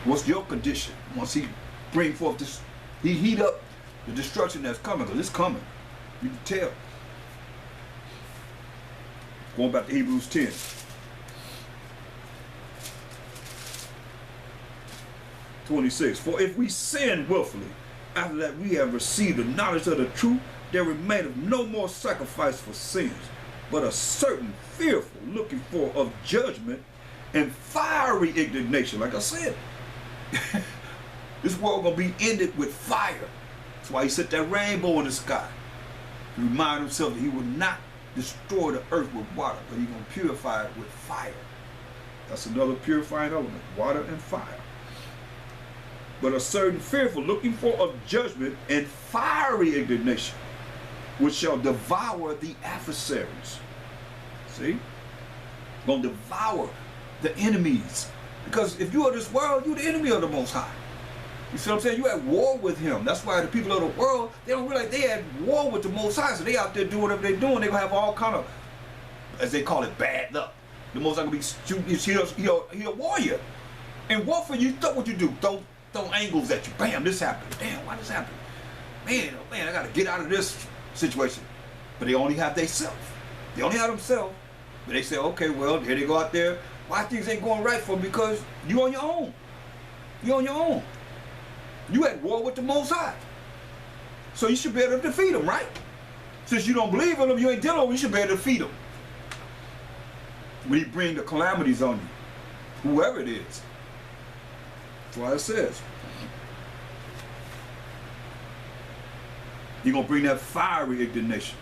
What's your condition once he bring forth this, he heat up the destruction that's coming, because it's coming. You can tell. Going back to Hebrews 10. For if we sin willfully, after that we have received the knowledge of the truth, there remaineth no more sacrifice for sins, but a certain fearful looking for of judgment and fiery indignation. Like I said, this world gonna be ended with fire. That's why he set that rainbow in the sky, to remind himself that he will not destroy the earth with water, but he's gonna purify it with fire. That's another purifying element, water and fire. But a certain fearful looking for of judgment and fiery indignation, which shall devour the adversaries. See? Gonna devour the enemies. Because if you are this world, you're the enemy of the Most High. You see what I'm saying? You're at war with him. That's why the people of the world, they don't realize they at war with the Most High. So they out there doing whatever they're doing. They're gonna have all kind of, as they call it, bad luck. The Most High gonna be shooting, he's a warrior. And warfare, you throw what you do. Throw angles at you. Bam, this happened. Damn, why this happened? Man, oh man, I gotta get out of this situation. But they only have themselves. They only have themselves. But they say, okay, well, here they go out there. Why things ain't going right for them? Because you on your own. You on your own. You at war with the Most High. So you should be able to defeat them, right? Since you don't believe in them, you ain't dealing with them, you should be able to defeat them. When he bring the calamities on you, whoever it is. That's why it says. You're going to bring that fiery indignation.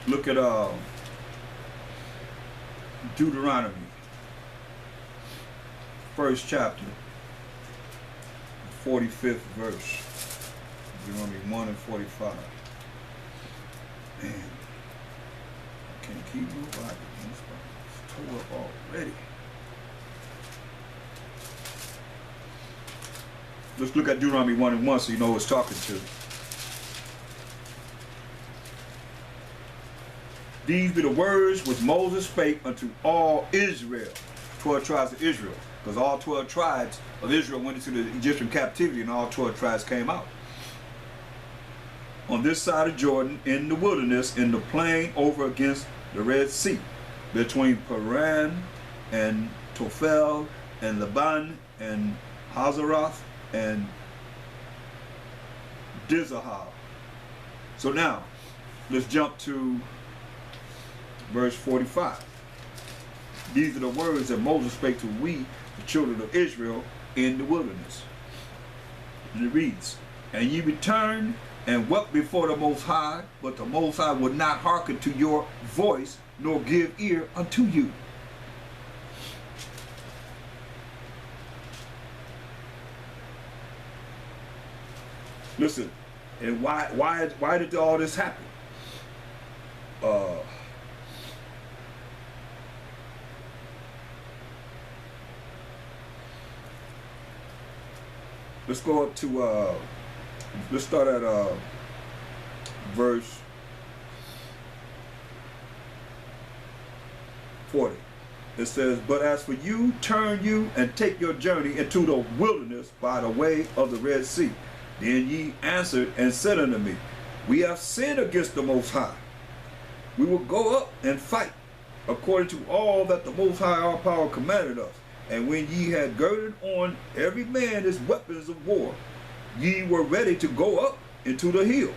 Look at Deuteronomy, 1st chapter, 45th verse. Deuteronomy 1 and 45. Man, I can't keep nobody. It's tore up already. Let's look at Deuteronomy 1 and 1 so you know who it's talking to. These be the words which Moses spake unto all Israel, 12 tribes of Israel, because all 12 tribes of Israel went into the Egyptian captivity and all 12 tribes came out. On this side of Jordan, in the wilderness, in the plain over against the Red Sea, between Paran and Tophel and Laban and Hazeroth and Dizahab. So now, let's jump to verse 45. These are the words that Moses spake to we, the children of Israel, in the wilderness. And it reads, and ye returned and wept before the Most High, but the Most High would not hearken to your voice, nor give ear unto you. Listen, and why did all this happen? Let's go up to, let's start at verse 40. It says, but as for you, turn you and take your journey into the wilderness by the way of the Red Sea. Then ye answered and said unto me, we have sinned against the Most High. We will go up and fight according to all that the Most High our power commanded us. And when ye had girded on every man his weapons of war, ye were ready to go up into the hill.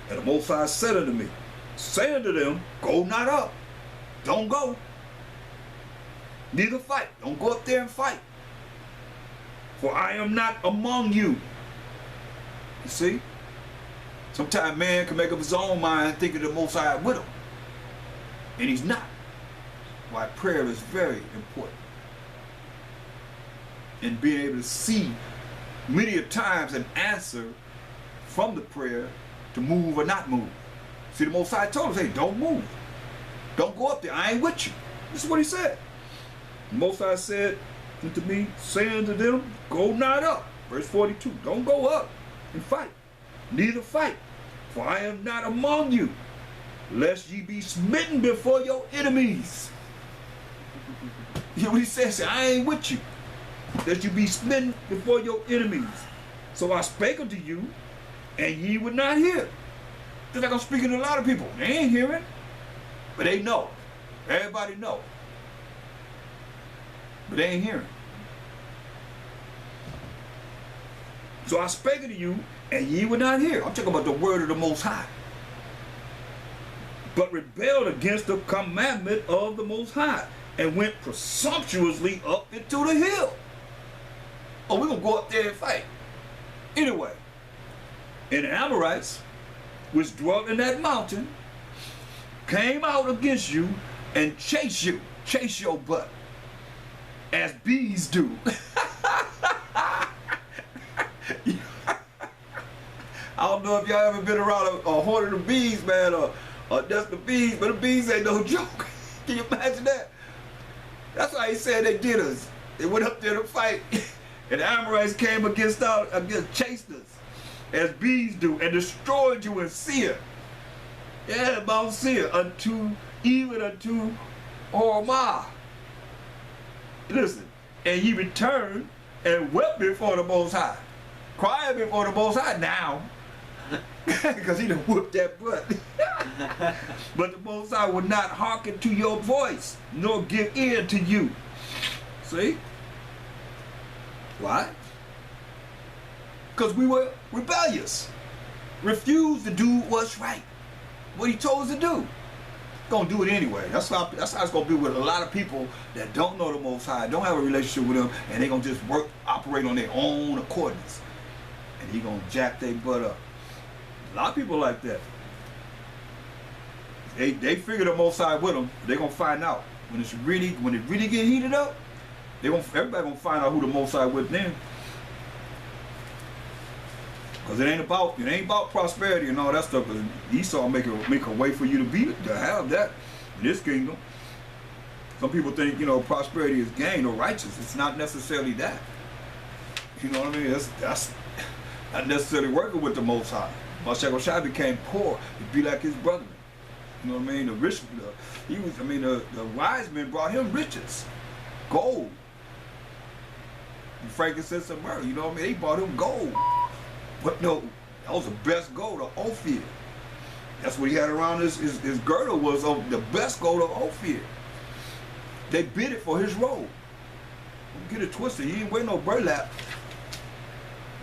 And the Most High said unto me, say unto them, go not up, don't go, neither fight, don't go up there and fight, for I am not among you. You see? Sometimes man can make up his own mind thinking the Most High with him, and he's not. Why prayer is very important. And being able to see many a times an answer from the prayer to move or not move. See, the Most High told us, hey, don't move. Don't go up there. I ain't with you. This is what he said. The Most High said unto me, say unto them, go not up. Verse 42, don't go up and fight, neither fight, for I am not among you. lest ye be smitten before your enemies. You know what he says? I ain't with you, lest you be smitten before your enemies. So I spake unto you, and ye would not hear. Just like I'm speaking to a lot of people. They ain't hearing, but they know. Everybody know. But they ain't hearing. So I spake unto you, and ye would not hear. I'm talking about the word of the Most High. But rebelled against the commandment of the Most High, and went presumptuously up into the hill. Oh, we're going to go up there and fight. Anyway, and the Amorites, which dwelt in that mountain, came out against you and chased your butt, as bees do. I don't know if y'all ever been around a horde of the bees, man, or just the bees, but the bees ain't no joke. Can you imagine that? That's why he said they did us. They went up there to fight, and the Amorites came against chased us, as bees do, and destroyed you in Seir. Yeah, Mount Seir, even unto Hormah. Listen, and ye returned and wept before the Most High, crying before the Most High now, because he done whooped that butt. But the Most High would not hearken to your voice, nor give ear to you. See? Why? Because we were rebellious, refused to do what's right, what he told us to do. Gonna do it anyway. That's how it's gonna be with a lot of people that don't know the Most High, don't have a relationship with him, and they gonna just operate on their own accordance, and he gonna jack their butt up. A lot of people like that. They figure the Most High with them. They gonna find out when it really get heated up. Everybody gonna find out who the Most High with then. Cause it ain't about prosperity and all that stuff. Cause Esau make a way for you to have that in this kingdom. Some people think, prosperity is gain or righteous. It's not necessarily that. You know what I mean? That's not necessarily working with the Most High. Mashach became poor to be like his brethren. You know what I mean? The wise men brought him riches, gold, and frankincense and myrrh. You know what I mean? They brought him gold. But no, that was the best gold of Ophir. That's what he had around his girdle, was the best gold of Ophir. They bid it for his robe. Don't get it twisted. He ain't wear no burlap.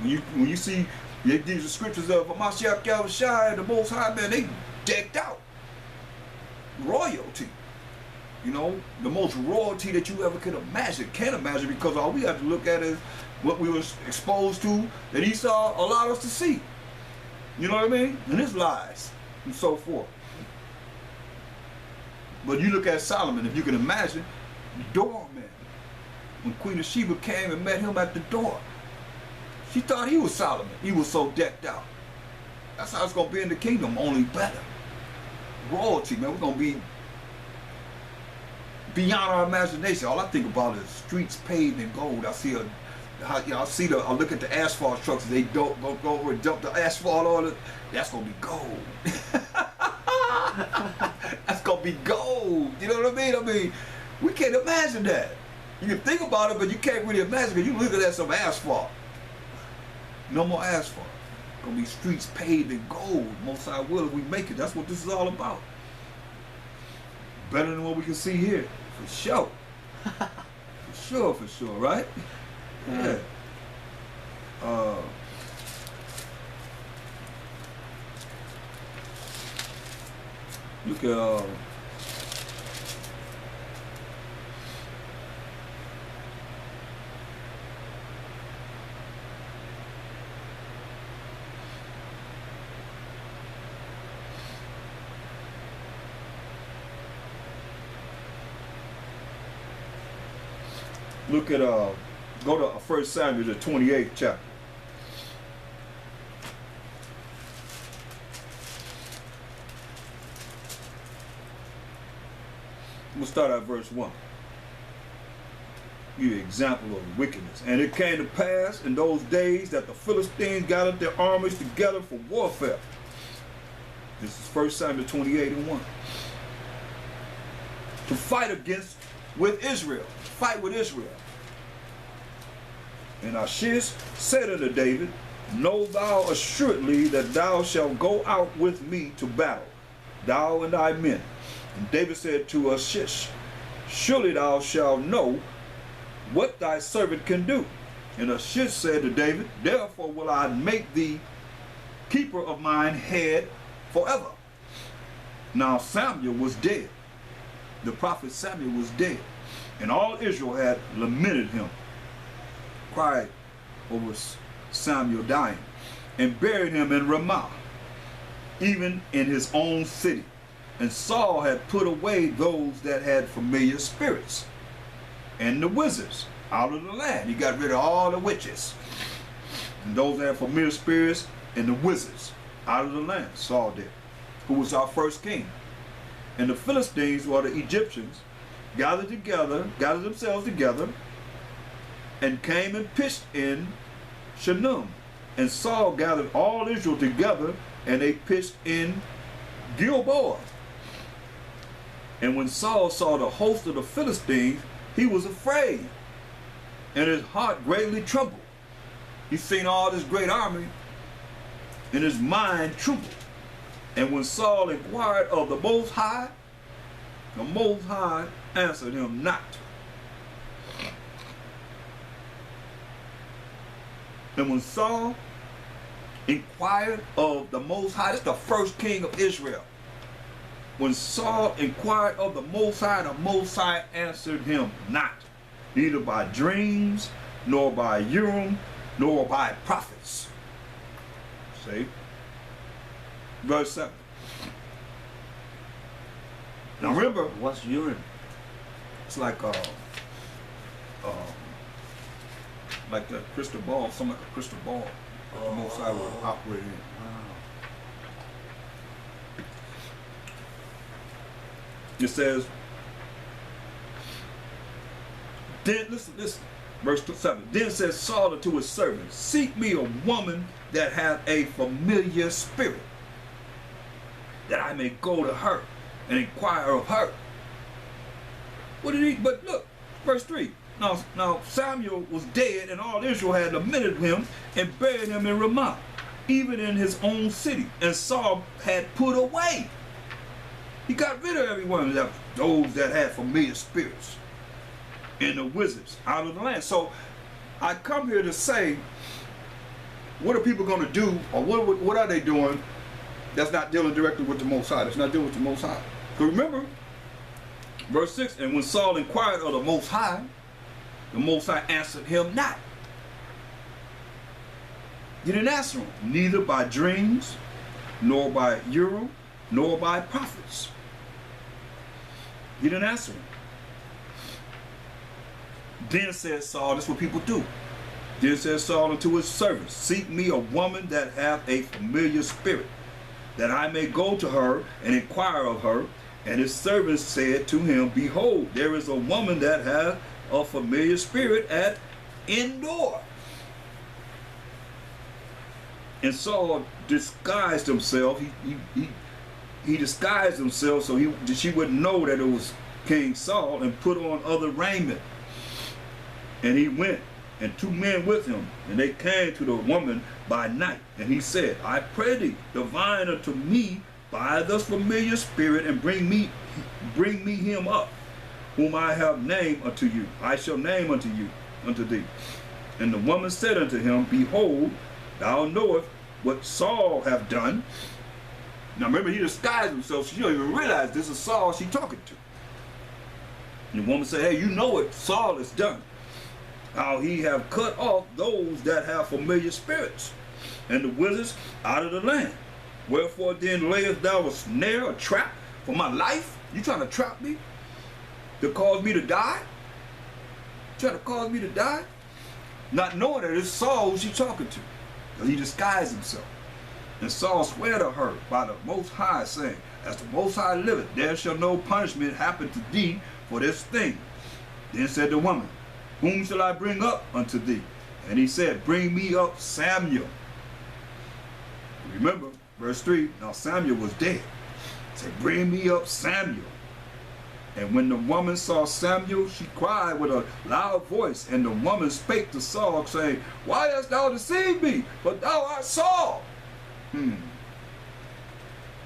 When you see these scriptures of Mashiach Yahushua, the Most High, man, they decked out. Royalty. The most royalty that you ever could imagine. Can't imagine, because all we have to look at is what we were exposed to, that Esau allowed us to see. You know what I mean? And his lies and so forth. But you look at Solomon, if you can imagine, the doorman. When Queen of Sheba came and met him at the door, she thought he was Solomon. He was so decked out. That's how it's going to be in the kingdom, only better. Royalty, man. We're going to be beyond our imagination. All I think about is streets paved in gold. I look at the asphalt trucks, they go over and dump the asphalt on it. That's going to be gold. That's going to be gold. You know what I mean? We can't imagine that. You can think about it, but you can't really imagine it. You look at some asphalt. No more asphalt. Gonna be streets paved in gold. Most High will if we make it. That's what this is all about. Better than what we can see here. For sure. For sure, right? Yeah. Look at go to 1 Samuel, the 28th chapter. We'll start at verse 1. Give you an example of wickedness. And it came to pass in those days that the Philistines gathered their armies together for warfare. This is 1 Samuel 28:1. To fight with Israel. Fight with Israel. And Achish said unto David, know thou assuredly that thou shalt go out with me to battle, thou and thy men. And David said to Achish, surely thou shalt know what thy servant can do. And Achish said to David, therefore will I make thee keeper of mine head forever. Now Samuel was dead. The prophet Samuel was dead. And all Israel had lamented him, cried over Samuel dying, and buried him in Ramah, even in his own city. And Saul had put away those that had familiar spirits and the wizards out of the land. He got rid of all the witches and those that had familiar spirits and the wizards out of the land. Saul did, who was our first king. And the Philistines, or the Egyptians, gathered themselves together and came and pitched in Shunem. And Saul gathered all Israel together, and they pitched in Gilboa. And when Saul saw the host of the Philistines, he was afraid, and his heart greatly trembled. He seen all this great army, and his mind trembled. And when Saul inquired of the Most High answered him not. And when Saul inquired of the Most High, this is the first king of Israel. When Saul inquired of the Most High answered him not, neither by dreams, nor by Urim, nor by prophets. See? Verse 7. Now remember, what's Urim? it's like the crystal ball, something like a crystal ball that the Most High will operate in. Wow. It says, then listen, verse 7. Then says Saul unto his servants, seek me a woman that hath a familiar spirit, that I may go to her and inquire of her. What did he? But look, verse 3. Now Samuel was dead, and all Israel had lamented him and buried him in Ramah, even in his own city. And Saul had put away. He got rid of everyone, those that had familiar spirits and the wizards out of the land. So I come here to say, what are people going to do, or what are they doing that's not dealing directly with the Most High? That's not dealing with the Most High. Because remember, verse 6, and when Saul inquired of the Most High answered him not. He didn't answer him, neither by dreams, nor by Urim, nor by prophets. He didn't answer him. Then said Saul, that's what people do. Then said Saul unto his servants, seek me a woman that hath a familiar spirit, that I may go to her and inquire of her. And his servants said to him, behold, there is a woman that hath a familiar spirit at Endor. And Saul disguised himself. He disguised himself so she wouldn't know that it was King Saul, and put on other raiment. And he went, and 2 men with him, and they came to the woman by night. And he said, I pray thee, divine unto me by the familiar spirit, and bring me him up, whom I have named unto you. I shall name unto thee. And the woman said unto him, behold, thou knowest what Saul hath done. Now remember, he disguised himself, so you don't even realize this is Saul she's talking to. And the woman said, hey, you know what Saul has done, how he have cut off those that have familiar spirits, and the wizards out of the land. Wherefore then layest thou a snare, a trap for my life? You trying to trap me? To cause me to die? Trying to cause me to die? Not knowing that it's Saul who she's talking to, because he disguised himself. And Saul sware to her by the Most High, saying, as the Most High liveth, there shall no punishment happen to thee for this thing. Then said the woman, whom shall I bring up unto thee? And he said, bring me up Samuel. Remember, Verse 3, now Samuel was dead. Say, bring me up Samuel. And when the woman saw Samuel, she cried with a loud voice. And the woman spake to Saul, saying, why hast thou deceived me? But thou art Saul. And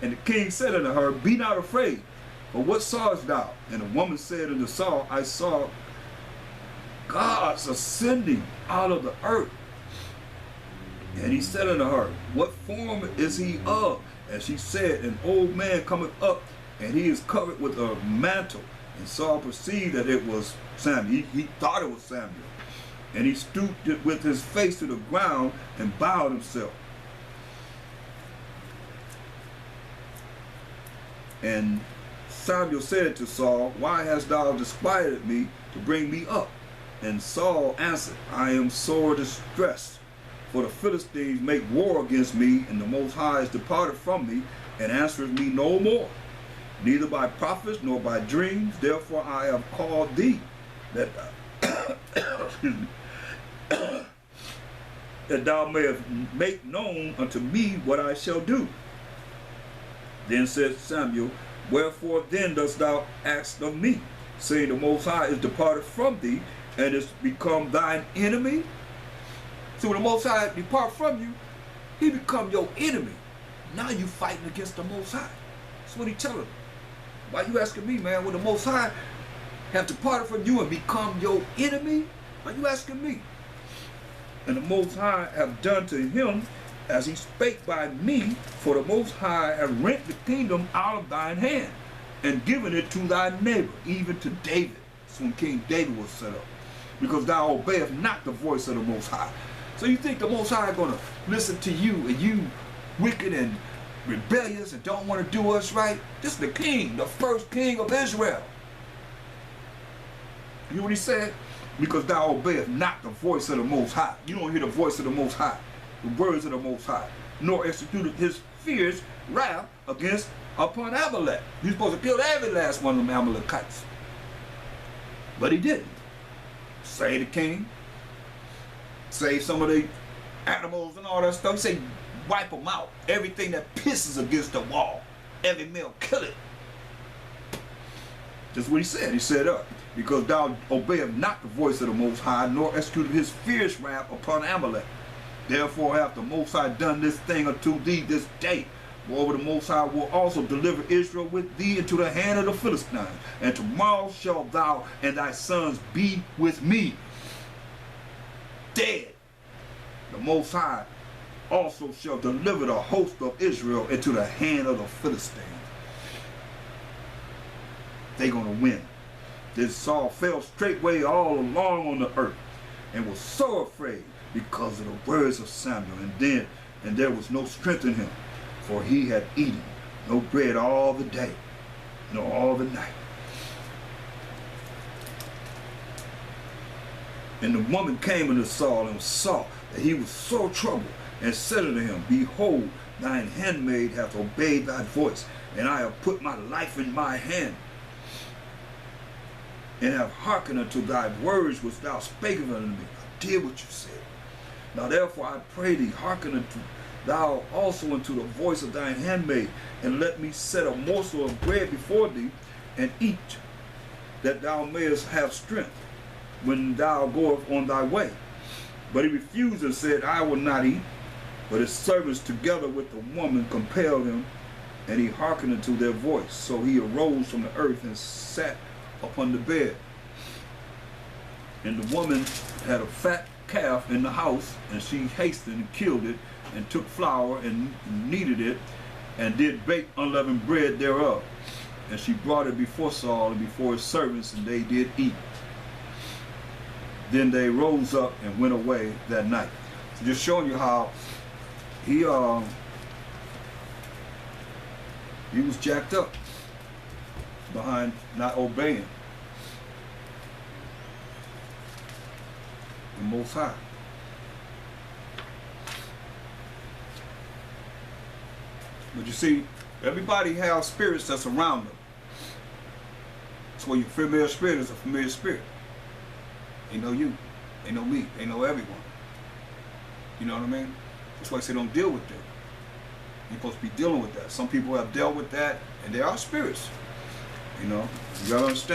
the king said unto her, be not afraid, for what sawest thou? And the woman said unto Saul, I saw gods ascending out of the earth. And he said unto her, what form is he of? And she said, an old man cometh up, and he is covered with a mantle. And Saul perceived that it was Samuel. He thought it was Samuel. And he stooped with his face to the ground and bowed himself. And Samuel said to Saul, why hast thou disquieted me to bring me up? And Saul answered, I am sore distressed, for the Philistines make war against me, and the Most High is departed from me, and answereth me no more, neither by prophets nor by dreams. Therefore I have called thee, that that thou mayest make known unto me what I shall do. Then said Samuel, wherefore then dost thou ask of me, saying the Most High is departed from thee, and is become thine enemy? So when the Most High depart from you, he become your enemy. Now you fighting against the Most High. That's what he telling him. Why you asking me, man, when the Most High have departed from you and become your enemy? Why you asking me? And the Most High have done to him as he spake by me, for the Most High have rent the kingdom out of thine hand, and given it to thy neighbor, even to David. That's when King David was set up. Because thou obeyest not the voice of the Most High. So you think the Most High is going to listen to you, and you wicked and rebellious and don't want to do us right? This is the king, the first king of Israel. You know what he said? Because thou obeyest not the voice of the Most High. You don't hear the voice of the Most High, the words of the Most High, nor executed his fierce wrath upon Amalek. He's supposed to kill every last one of them Amalekites. But he didn't. Save the king, save some of the animals and all that stuff. He said, wipe them out. Everything that pisses against the wall, every male, kill it. That's what he said. He said, because thou obeyest not the voice of the Most High, nor executed his fierce wrath upon Amalek. Therefore hath the Most High done this thing unto thee this day. Moreover, the Most High will also deliver Israel with thee into the hand of the Philistines. And tomorrow shalt thou and thy sons be with me, dead. The Most High also shall deliver the host of Israel into the hand of the Philistines. They're going to win. Then Saul fell straightway all along on the earth, and was so afraid because of the words of Samuel. And there was no strength in him, for he had eaten no bread all the day, nor all the night. And the woman came unto Saul, and saw that he was so troubled, and said unto him, behold, thine handmaid hath obeyed thy voice, and I have put my life in my hand, and have hearkened unto thy words which thou spakest unto me. I did what you said. Now therefore I pray thee, hearken unto thou also unto the voice of thine handmaid, and let me set a morsel of bread before thee, and eat, that thou mayest have strength when thou goest on thy way. But he refused and said, I will not eat. But his servants together with the woman compelled him, and he hearkened unto their voice. So he arose from the earth and sat upon the bed. And the woman had a fat calf in the house, and she hastened and killed it, and took flour and kneaded it, and did bake unleavened bread thereof. And she brought it before Saul and before his servants, and they did eat. Then they rose up and went away that night. So just showing you how he was jacked up behind not obeying the Most High. But you see, everybody has spirits that's around them. That's why your familiar spirit is a familiar spirit. They know you, they know me, they know everyone. You know what I mean? That's why I say don't deal with them. You're supposed to be dealing with that. Some people have dealt with that, and they are spirits. You know, you gotta understand.